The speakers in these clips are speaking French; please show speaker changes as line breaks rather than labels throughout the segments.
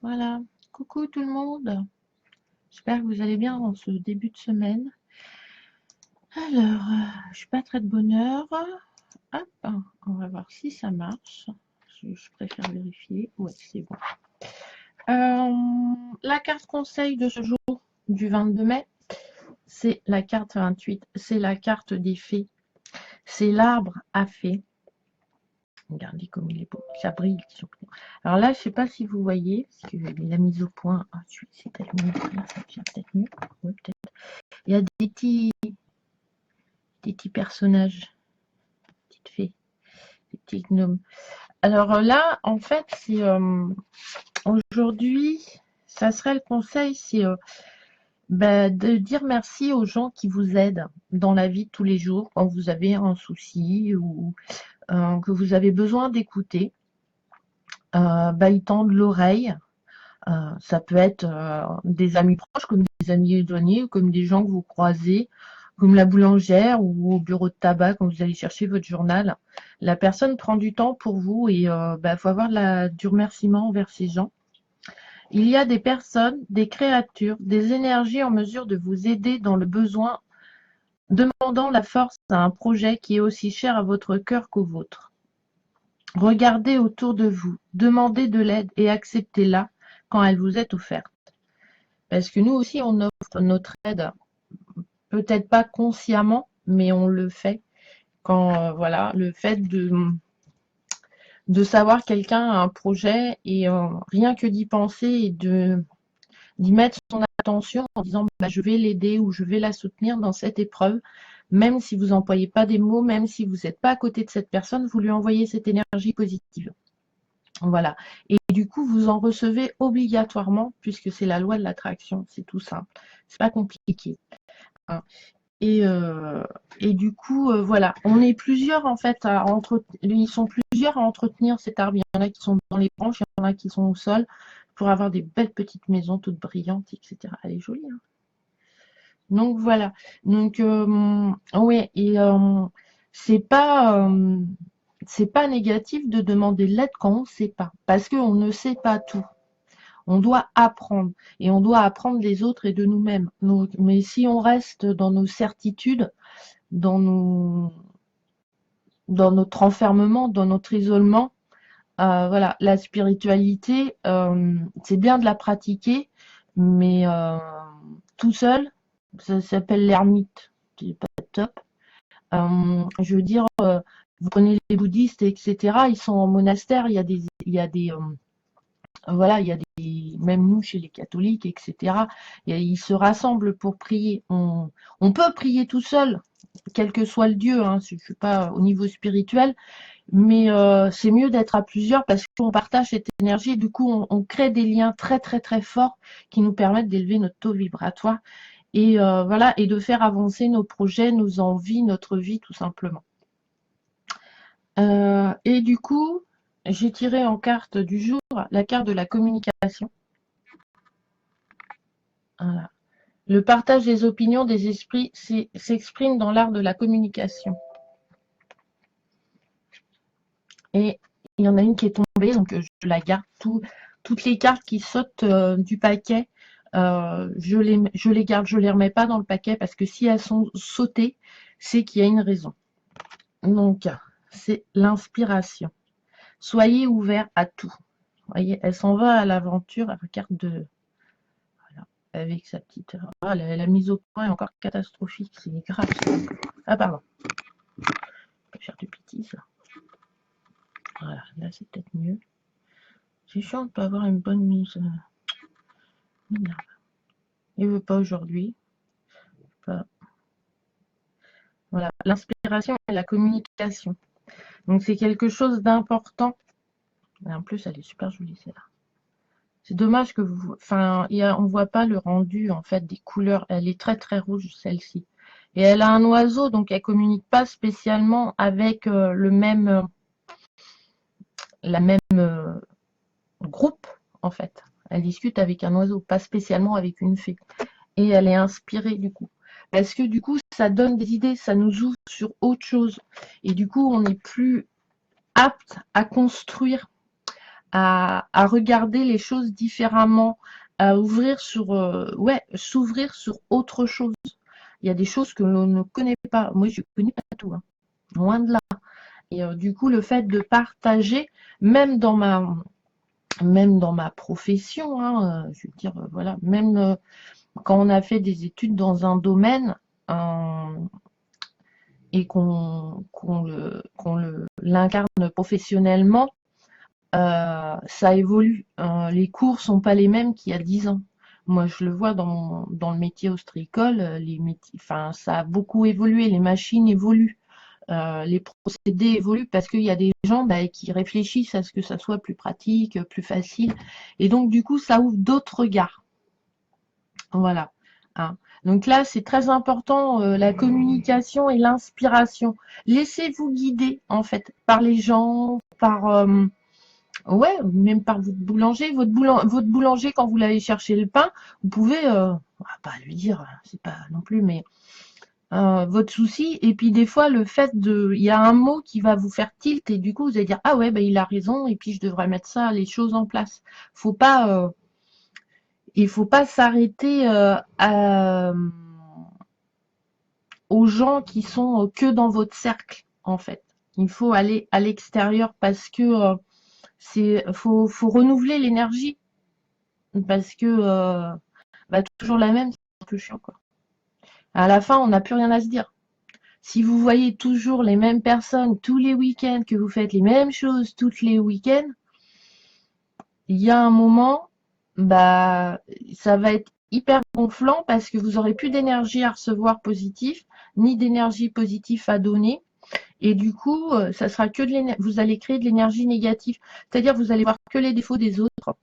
Voilà. Coucou tout le monde. J'espère que vous allez bien en ce début de semaine. Alors, je suis pas très de bonne heure. Hop, on va voir si ça marche. Je préfère vérifier. Ouais, c'est bon. La carte conseil de ce jour, du 22 mai, c'est la carte 28. C'est la carte des fées. C'est l'arbre à fées. Regardez comme il est beau, ça brille. Alors là, je ne sais pas si vous voyez, parce qu'il a mis au point. Ah, c'est peut-être mieux. Là, ça devient peut-être mieux. Ouais, peut-être. Il y a des petits personnages, des petites fées, des petits gnomes. Alors là, en fait, c'est aujourd'hui, ça serait le conseil, c'est de dire merci aux gens qui vous aident dans la vie de tous les jours, quand vous avez un souci ou que vous avez besoin d'écouter. Ils tendent l'oreille. Ça peut être des amis proches, comme des amis éloignés, ou comme des gens que vous croisez, comme la boulangère ou au bureau de tabac quand vous allez chercher votre journal. La personne prend du temps pour vous et faut avoir du remerciement envers ces gens. Il y a des personnes, des créatures, des énergies en mesure de vous aider dans le besoin, demandant la force à un projet qui est aussi cher à votre cœur qu'au vôtre. Regardez autour de vous, demandez de l'aide et acceptez-la quand elle vous est offerte. Parce que nous aussi, on offre notre aide, peut-être pas consciemment, mais on le fait. Quand, voilà, le fait de savoir quelqu'un a un projet et rien que d'y penser et d'y mettre son attention en disant je vais l'aider ou je vais la soutenir dans cette épreuve, même si vous n'employez pas des mots, même si vous n'êtes pas à côté de cette personne, vous lui envoyez cette énergie positive. Voilà. Et du coup, vous en recevez obligatoirement, puisque c'est la loi de l'attraction. C'est tout simple. C'est pas compliqué. Hein. Et du coup, voilà. On est plusieurs, en fait, ils sont plusieurs à entretenir cet arbre. Il y en a qui sont dans les branches, il y en a qui sont au sol, pour avoir des belles petites maisons toutes brillantes, etc. Elle est jolie, hein. Donc, voilà. Donc, oui. Et c'est pas... c'est pas négatif de demander de l'aide quand on ne sait pas, parce qu'on ne sait pas tout. On doit apprendre, et on doit apprendre des autres et de nous-mêmes. Mais si on reste dans nos certitudes, dans notre enfermement, dans notre isolement, voilà, la spiritualité, c'est bien de la pratiquer, mais tout seul, ça s'appelle l'ermite. C'est pas top. Je veux dire, vous prenez les bouddhistes, etc. Ils sont en monastère. Voilà, il y a des, même nous chez les catholiques, etc. Ils se rassemblent pour prier. On peut prier tout seul, quel que soit le Dieu. Hein, je ne suis pas au niveau spirituel, mais c'est mieux d'être à plusieurs parce qu'on partage cette énergie. Et du coup, on crée des liens très très très forts qui nous permettent d'élever notre taux vibratoire et voilà, et de faire avancer nos projets, nos envies, notre vie tout simplement. Et du coup, j'ai tiré en carte du jour la carte de la communication. Voilà. Le partage des opinions des esprits s'exprime dans l'art de la communication. Et il y en a une qui est tombée, donc je la garde. Toutes les cartes qui sautent du paquet, je les garde, je les remets pas dans le paquet parce que si elles sont sautées, c'est qu'il y a une raison. Donc, c'est l'inspiration. Soyez ouverts à tout. Vous voyez, elle s'en va à l'aventure, à la carte de... Voilà, avec sa petite... Ah, la mise au point est encore catastrophique, c'est grave. Ah, pardon. Je vais faire du bêtises, là. Voilà, là, c'est peut-être mieux. C'est chiant de ne pas avoir une bonne mise. Il ne veut pas aujourd'hui. Pas... Voilà, l'inspiration et la communication. Donc, c'est quelque chose d'important. En plus, elle est super jolie, celle-là. C'est dommage que vous... Enfin, on ne voit pas le rendu, en fait, des couleurs. Elle est très, très rouge, celle-ci. Et elle a un oiseau, donc elle ne communique pas spécialement avec la même groupe, en fait. Elle discute avec un oiseau, pas spécialement avec une fée. Et elle est inspirée, du coup. Parce que, du coup, ça donne des idées, ça nous ouvre sur autre chose. Et du coup, on est plus apte à construire, à regarder les choses différemment, à ouvrir sur, ouais, s'ouvrir sur autre chose. Il y a des choses que l'on ne connaît pas. Moi, je connais pas tout, hein, loin de là. Et du coup, le fait de partager, même dans ma profession, hein, je veux dire, voilà, même quand on a fait des études dans un domaine et qu'on l'incarne professionnellement, ça évolue. Les cours sont pas les mêmes qu'il y a 10 ans. Moi, je le vois dans le métier ostréicole, les métiers, enfin, ça a beaucoup évolué, les machines évoluent, les procédés évoluent parce qu'il y a des gens qui réfléchissent à ce que ça soit plus pratique, plus facile. Et donc, du coup, ça ouvre d'autres regards. Voilà. Hein. Donc là, c'est très important, la communication et l'inspiration. Laissez-vous guider, en fait, par les gens, par... ouais, même par votre boulanger. Votre boulanger, quand vous l'allez chercher le pain, vous pouvez, pas lui dire, c'est pas non plus, mais votre souci. Et puis des fois, il y a un mot qui va vous faire tilt et du coup, vous allez dire, ah ouais, il a raison et puis je devrais mettre ça, les choses en place. Faut pas, il faut pas s'arrêter aux gens qui sont que dans votre cercle, en fait. Il faut aller à l'extérieur parce que faut renouveler l'énergie parce que toujours la même, c'est un peu chiant, quoi. À la fin, on n'a plus rien à se dire. Si vous voyez toujours les mêmes personnes tous les week-ends, que vous faites les mêmes choses tous les week-ends, il y a un moment, ça va être hyper gonflant parce que vous aurez plus d'énergie à recevoir positif, ni d'énergie positive à donner. Et du coup, ça sera que vous allez créer de l'énergie négative. C'est-à-dire, vous allez voir que les défauts des autres.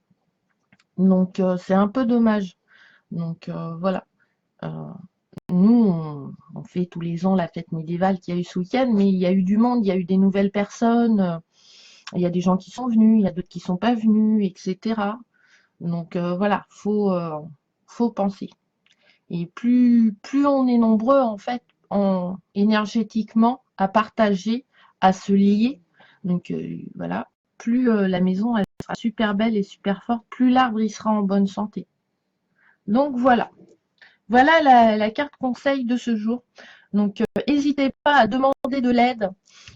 Donc, c'est un peu dommage. Donc, voilà. Euh, Nous, on fait tous les ans la fête médiévale qu'il y a eu ce week-end, mais il y a eu du monde, il y a eu des nouvelles personnes, il y a des gens qui sont venus, il y a d'autres qui sont pas venus, etc. Donc voilà, faut penser. Et plus on est nombreux, en fait, énergétiquement, à partager, à se lier, donc voilà, plus la maison elle sera super belle et super forte, plus l'arbre il sera en bonne santé. Donc voilà. Voilà la carte conseil de ce jour. Donc, n'hésitez pas à demander de l'aide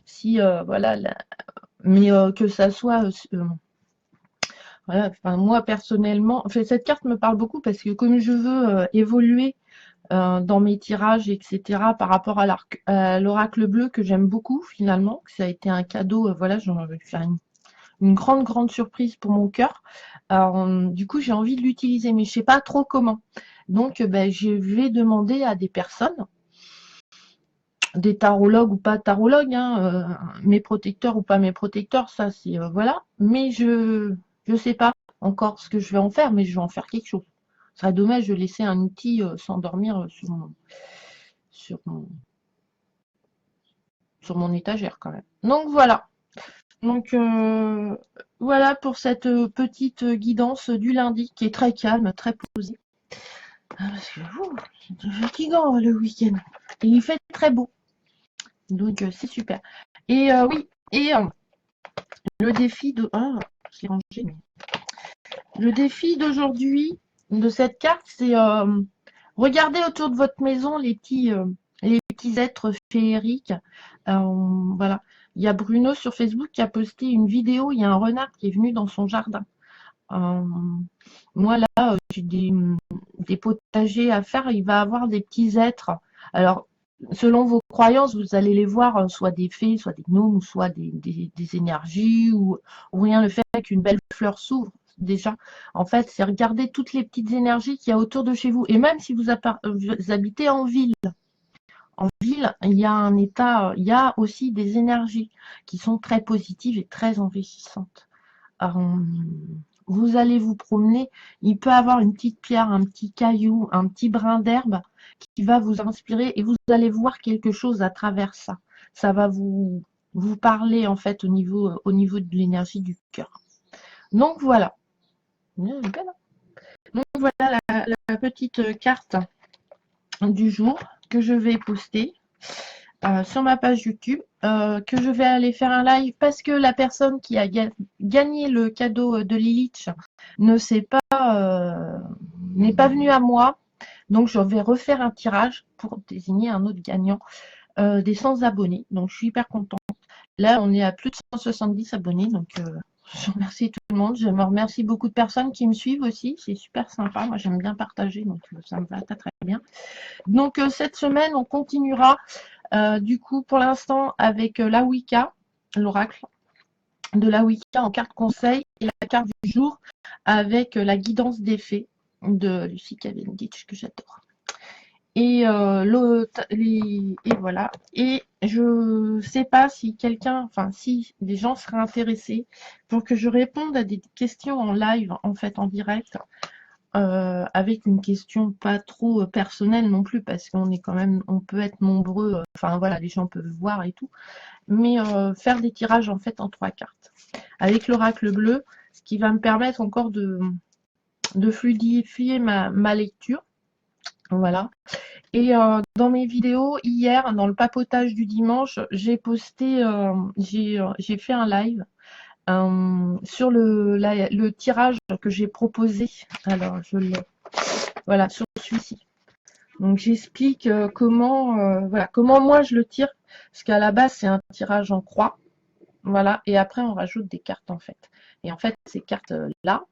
si, voilà, mais que ça soit, voilà, enfin, moi personnellement, enfin, cette carte me parle beaucoup parce que comme je veux évoluer dans mes tirages, etc., par rapport à l'oracle bleu que j'aime beaucoup finalement, que ça a été un cadeau, voilà, j'en vais faire une grande, grande surprise pour mon cœur. Alors, du coup, j'ai envie de l'utiliser, mais je sais pas trop comment. Donc, je vais demander à des personnes, des tarologues ou pas tarologues, hein, mes protecteurs ou pas mes protecteurs, ça c'est voilà. Mais je sais pas encore ce que je vais en faire, mais je vais en faire quelque chose. Ce serait dommage de laisser un outil s'endormir sur mon sur mon étagère quand même. Donc voilà. Donc voilà pour cette petite guidance du lundi qui est très calme, très posée. Parce que c'est fatigant le week-end. Et il fait très beau. Donc c'est super. Et oui, et le défi de. Ah, je l'ai rangé, mais. Le défi d'aujourd'hui, de cette carte, c'est regarder autour de votre maison les petits êtres féeriques. Voilà. Il y a Bruno sur Facebook qui a posté une vidéo, il y a un renard qui est venu dans son jardin. Euh, Moi là, j'ai des potagers à faire, il va avoir des petits êtres. Alors, selon vos croyances, vous allez les voir, soit des fées, soit des gnomes, ou soit des énergies, ou rien. Le fait qu'une belle fleur s'ouvre, déjà, en fait, c'est regarder toutes les petites énergies qu'il y a autour de chez vous. Et même si vous habitez en ville, il y a un état, il y a aussi des énergies qui sont très positives et très enrichissantes. Vous allez vous promener, il peut avoir une petite pierre, un petit caillou, un petit brin d'herbe qui va vous inspirer et vous allez voir quelque chose à travers ça. Ça va vous parler en fait au niveau de l'énergie du cœur. Donc voilà. Donc voilà la petite carte du jour que je vais poster. sur ma page YouTube, que je vais aller faire un live parce que la personne qui a gagné le cadeau de Lilith ne sait pas, n'est pas venue à moi. Donc, je vais refaire un tirage pour désigner un autre gagnant des 100 abonnés. Donc, je suis hyper contente. Là, on est à plus de 170 abonnés. Donc, je remercie tout le monde. Je me remercie beaucoup de personnes qui me suivent aussi. C'est super sympa. Moi, j'aime bien partager. Donc, ça me va très, très bien. Donc, cette semaine, on continuera. Du coup, pour l'instant, avec la Wicca, l'oracle de la Wicca en carte conseil et la carte du jour avec la guidance des fées de Lucie Cavendish que j'adore. Et, et voilà. Et je sais pas si quelqu'un, enfin si des gens seraient intéressés pour que je réponde à des questions en live, en fait en direct, avec une question pas trop personnelle non plus, parce qu'on est quand même, on peut être nombreux, enfin voilà, les gens peuvent voir et tout, mais faire des tirages en fait en 3 cartes. Avec l'oracle bleu, ce qui va me permettre encore de fluidifier ma lecture. Voilà. Et dans mes vidéos, hier, dans le papotage du dimanche, j'ai posté, j'ai fait un live sur le tirage que j'ai proposé. Alors, je l'ai. Voilà, sur celui-ci. Donc, j'explique voilà, comment moi je le tire. Parce qu'à la base, c'est un tirage en croix. Voilà. Et après, on rajoute des cartes, en fait. Et en fait, ces cartes-là,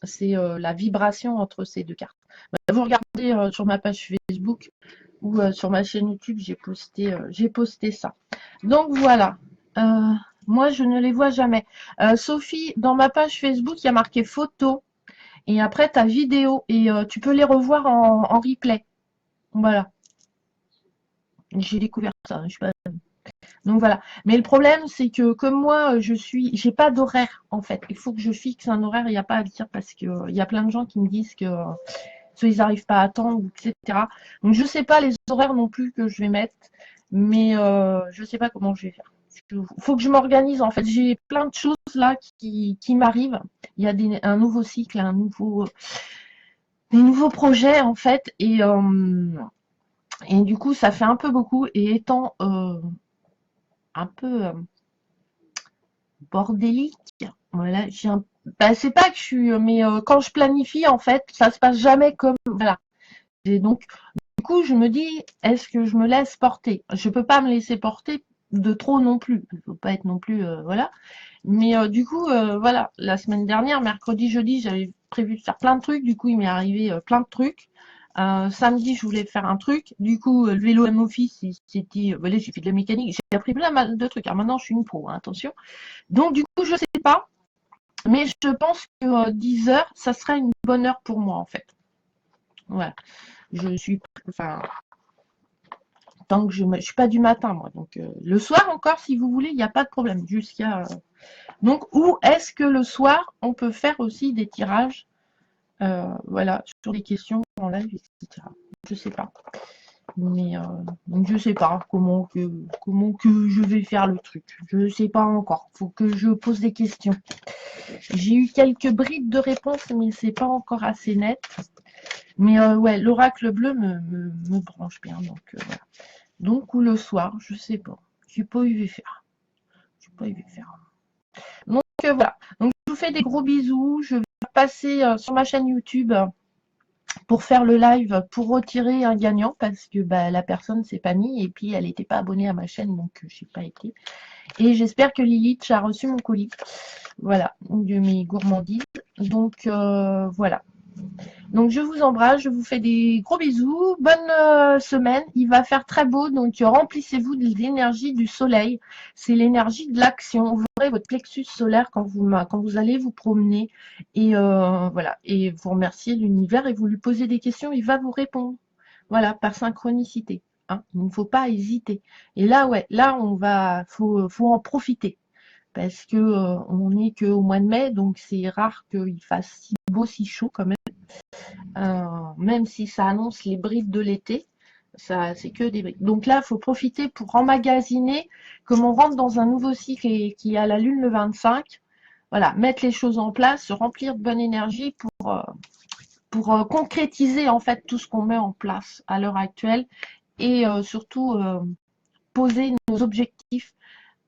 c'est la vibration entre ces deux cartes. Vous regardez sur ma page Facebook ou sur ma chaîne YouTube, j'ai posté ça. Donc voilà. Moi, je ne les vois jamais. Sophie, dans ma page Facebook, il y a marqué photo. Et après, ta vidéo. Et tu peux les revoir en replay. Voilà. J'ai découvert ça. Je sais pas. Donc voilà. Mais le problème, c'est que comme moi, j'ai pas d'horaire en fait. Il faut que je fixe un horaire. Il n'y a pas à dire parce que il y a plein de gens qui me disent que soit ils n'arrivent pas à attendre, etc. Donc je ne sais pas les horaires non plus que je vais mettre, mais je ne sais pas comment je vais faire. Il faut que je m'organise en fait. J'ai plein de choses là qui m'arrivent. Il y a un nouveau cycle, des nouveaux projets en fait, et du coup ça fait un peu beaucoup. Et étant un peu bordélique, voilà, c'est pas que je suis, mais quand je planifie en fait, ça se passe jamais comme voilà. Et donc du coup, je me dis, est-ce que je me laisse porter? Je peux pas me laisser porter de trop non plus. Il faut pas être non plus, voilà. Mais du coup, voilà, la semaine dernière, mercredi, jeudi, j'avais prévu de faire plein de trucs. Du coup, il m'est arrivé plein de trucs. Samedi, je voulais faire un truc. Du coup, le vélo home office, c'était, voilà, j'ai fait de la mécanique. J'ai appris plein de trucs. Alors maintenant, je suis une pro, hein, attention. Donc, du coup, je sais pas. Mais je pense que 10 heures, ça serait une bonne heure pour moi, en fait. Voilà. Je suis, enfin, tant que je suis pas du matin, moi. Donc, le soir encore, si vous voulez, il n'y a pas de problème. Jusqu'à. Donc, ou est-ce que le soir, on peut faire aussi des tirages, voilà, sur les questions en live, etc. Je sais pas. Mais donc je sais pas comment que je vais faire le truc. Je sais pas encore. Faut que je pose des questions. J'ai eu quelques bribes de réponses, mais c'est pas encore assez net. Mais ouais, l'oracle bleu me branche bien. Donc voilà. Donc ou le soir, je sais pas. Je sais pas où il va faire. Je sais pas où il va faire. Donc voilà. Donc je vous fais des gros bisous. Je vais passer sur ma chaîne YouTube pour faire le live pour retirer un gagnant parce que bah, la personne s'est pas mise et puis elle n'était pas abonnée à ma chaîne, donc je n'ai pas écrit. Et j'espère que Lilith a reçu mon colis. Voilà, de mes gourmandises. Donc voilà. Donc je vous embrasse, je vous fais des gros bisous. Bonne semaine, il va faire très beau, donc remplissez-vous de l'énergie du soleil. C'est l'énergie de l'action. Vous aurez votre plexus solaire quand vous allez vous promener. Et voilà, et vous remerciez l'univers et vous lui posez des questions, il va vous répondre. Voilà, par synchronicité. Hein. Il ne faut pas hésiter. Et là, ouais, là, faut en profiter. Parce que on n'est qu'au mois de mai, donc c'est rare qu'il fasse si beau, si chaud quand même. Même si ça annonce les brides de l'été, ça c'est que des brides. Donc là, il faut profiter pour emmagasiner, comme on rentre dans un nouveau cycle et qui a la lune le 25. Voilà, mettre les choses en place, se remplir de bonne énergie pour concrétiser en fait tout ce qu'on met en place à l'heure actuelle et surtout poser nos objectifs.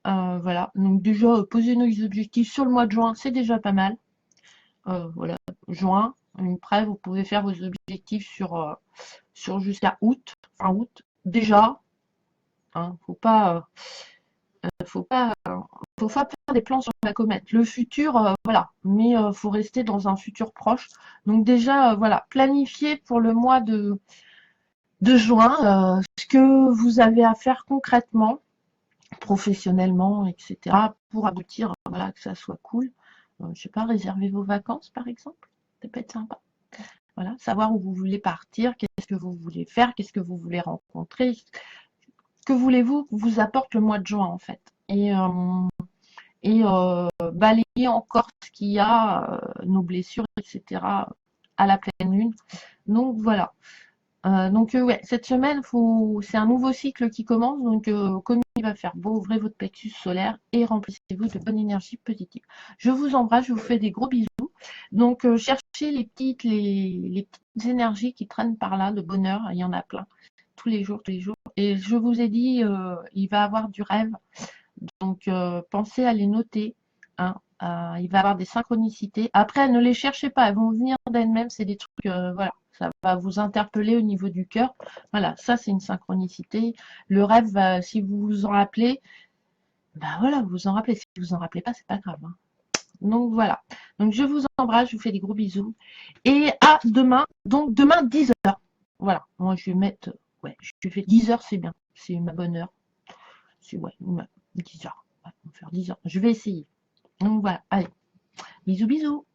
Voilà, donc déjà, poser nos objectifs sur le mois de juin, c'est déjà pas mal. Voilà, juin, après, vous pouvez faire vos objectifs sur jusqu'à août, fin août. Déjà, hein, faut pas, faut pas faire des plans sur la comète. Le futur, voilà, mais faut rester dans un futur proche. Donc déjà, voilà, planifier pour le mois de juin ce que vous avez à faire concrètement, professionnellement, etc., pour aboutir, voilà, que ça soit cool. Je sais pas, réserver vos vacances, par exemple, ça peut être sympa. Voilà, savoir où vous voulez partir, qu'est-ce que vous voulez faire, qu'est-ce que vous voulez rencontrer, que voulez-vous vous apporte le mois de juin, en fait. Et balayer encore ce qu'il y a, nos blessures, etc., à la pleine lune. Donc voilà. Ouais, cette semaine, c'est un nouveau cycle qui commence. Donc, comme il va faire beau, ouvrez votre plexus solaire et remplissez-vous de bonne énergie positive. Je vous embrasse, je vous fais des gros bisous. Donc, cherchez les petites énergies qui traînent par là, de bonheur. Il y en a plein, tous les jours, tous les jours. Et je vous ai dit, il va avoir du rêve. Donc, pensez à les noter. Hein. Il va y avoir des synchronicités. Après, ne les cherchez pas, elles vont venir d'elles-mêmes. C'est des trucs, voilà, ça va vous interpeller au niveau du cœur. Voilà, ça c'est une synchronicité. Le rêve, si vous vous en rappelez, bah voilà, vous vous en rappelez. Si vous vous en rappelez pas, c'est pas grave. Hein. Donc voilà. Donc je vous embrasse, je vous fais des gros bisous. Et à demain, donc demain 10h. Voilà, moi je vais mettre, ouais, je fais 10h, c'est bien. C'est ma bonne heure. C'est ouais, 10h. Ouais, on va faire 10h. Je vais essayer. Donc voilà, allez, bisous bisous.